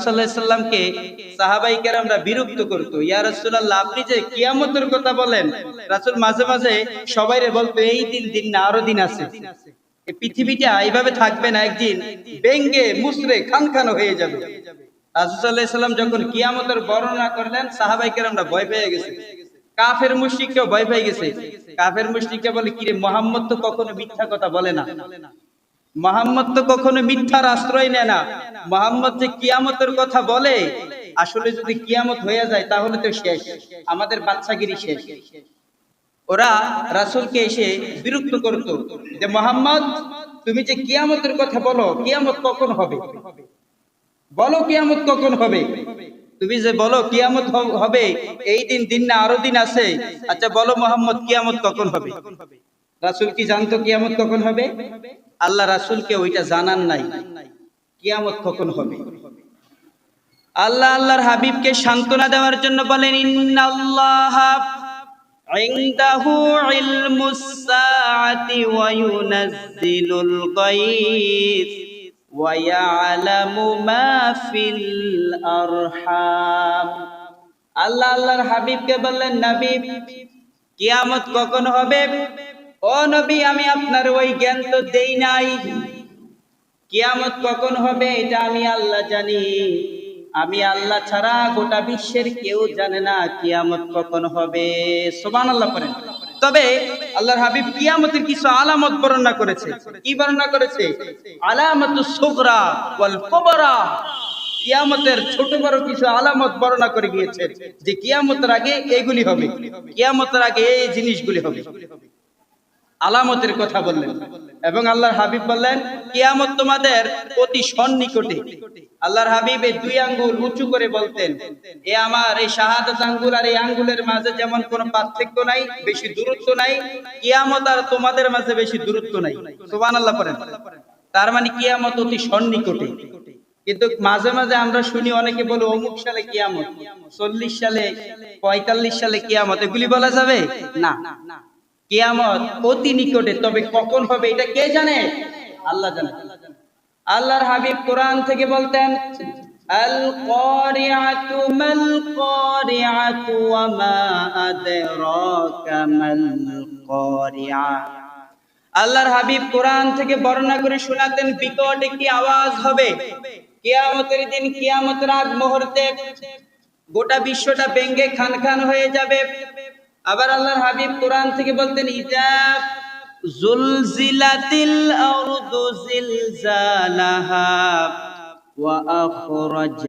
সাল্লাল্লাহু আলাইহি সাল্লামকে সাহাবায়ে কেরামরা বিরক্ত করত। ইয়া রাসূলুল্লাহ, আপনি যে কিয়ামতের কথা বলেন, রাসূল মাঝে মাঝে সবাইরে বলতো এই দিন না, আরো দিন আছে। এই পৃথিবীটা এইভাবে থাকবে না, একদিন ভেঙ্গে মুচড়ে খানখান হয়ে যাবে। রাসূল সাল্লাল্লাহু আলাইহি সাল্লাম যখন কিয়ামতের বর্ণনা করলেন, সাহাবায়ে কেরামরা ভয় পেয়ে গেছে। কাফের মুশরিকরাও ভয় পেয়ে গেছে। কাফের মুশরিকরা বলে, কিরে মুহাম্মদ তো কখনো মিথ্যা কথা বলে না, মুহাম্মদ তো কখনো মিথ্যার আশ্রয় নেয় না, মুহাম্মদ যে কিয়ামতের কথা বলে, আসলে যদি কিয়ামত হয়ে যায় তাহলে তো শেষ, আমাদের বাদশাগিরি শেষ। ওরা রাসূলকে এসে বিরক্ত করত যে মুহাম্মদ, তুমি যে কিয়ামতের কথা বলো, কিয়ামত কখন হবে? বলো কিয়ামত কখন হবে? তুমি যে বলো কিয়ামত হবে, এই দিন না, আরো দিন আছে। আচ্ছা বলো মুহাম্মদ, কিয়ামত কখন হবে? রাসূল কি জানতো কিয়ামত কখন হবে? আল্লাহ রাসূলকে ওইটা জানান নাই কিয়ামত কখন হবে। আল্লাহ আল্লাহর হাবিবকে সান্ত্বনা দেওয়ার জন্য বলেন, ইন্নাল্লাহা ইনদাহু ইলমুস সাআতি ওয়া ইউনাজ্জিলুল গায়স ওয়া ইয়ালামু মা ফিল আরহাম। আল্লাহ আল্লাহর হাবিবকে বললেন, নবী কিয়ামত কখন হবে? ও নবী, আমি আপনার ওই জ্ঞান তো দেই নাই। কিয়ামত কখন হবে এটা আমি আল্লাহ জানি। আমি আল্লাহ ছাড়া গোটা বিশ্বের কেউ জানে না কিয়ামত কখন হবে। সুবহানাল্লাহ পড়েন। তবে আল্লাহর হাবিব কিয়ামতের কিছু আলামত বর্ণনা করেছে। কি বর্ণনা করেছে? আলামাতুস সুগরা ওয়াল কুবরা। কিয়ামতের ছোট বড় কিছু আলামত বর্ণনা করে গিয়েছে যে কিয়ামতের আগে এইগুলি হবে, কিয়ামতের আগে এই জিনিসগুলি হবে। আলামতের কথা বললেন এবং আল্লাহর হাবিব বললেন, কিয়ামত তোমাদের অতি সন্নিকটে। আল্লাহর হাবিব এই দুই আঙ্গুল উঁচু করে বলতেন, এ আমার এই শাহাদাত আঙ্গুল আর এই আঙ্গুলের মাঝে যেমন কোনো পার্থক্য নাই, বেশি দূরত্ব নাই, কিয়ামত আর তোমাদের মাঝে বেশি দূরত্ব নাই। সুবহানাল্লাহ পড়েন। তার মানে কিয়ামত অতি সন্নিকটে। কিন্তু মাঝে মাঝে আমরা শুনি অনেকে বলে অমুক সালে কিয়ামত, 40 সালে, 45 সালে কিয়ামত, এগুলি বলা যাবে না। কিয়ামত অতি নিকটে, তবে কখন হবে এটা কে জানে? আল্লাহ জানে। আল্লাহর হাবিব কোরআন থেকে বলতেন, আল কারিআতু মাল কারিআতু ওয়া মা আদরাকা মাল কারিআ। আল্লাহর হাবিব কোরআন থেকে বর্ণনা করে শোনাতেন, বিকট একটি আওয়াজ হবে কিয়ামতের দিন, কিয়ামতের আগ মুহূর্তে গোটা বিশ্বটা ভেঙে খানখান হয়ে যাবে। আবার আল্লাহর হাবিব কোরআন থেকে বলতেন, ইজা জুলজিলাতিল আরদু জিলজালাহা ওয়া আখরাজ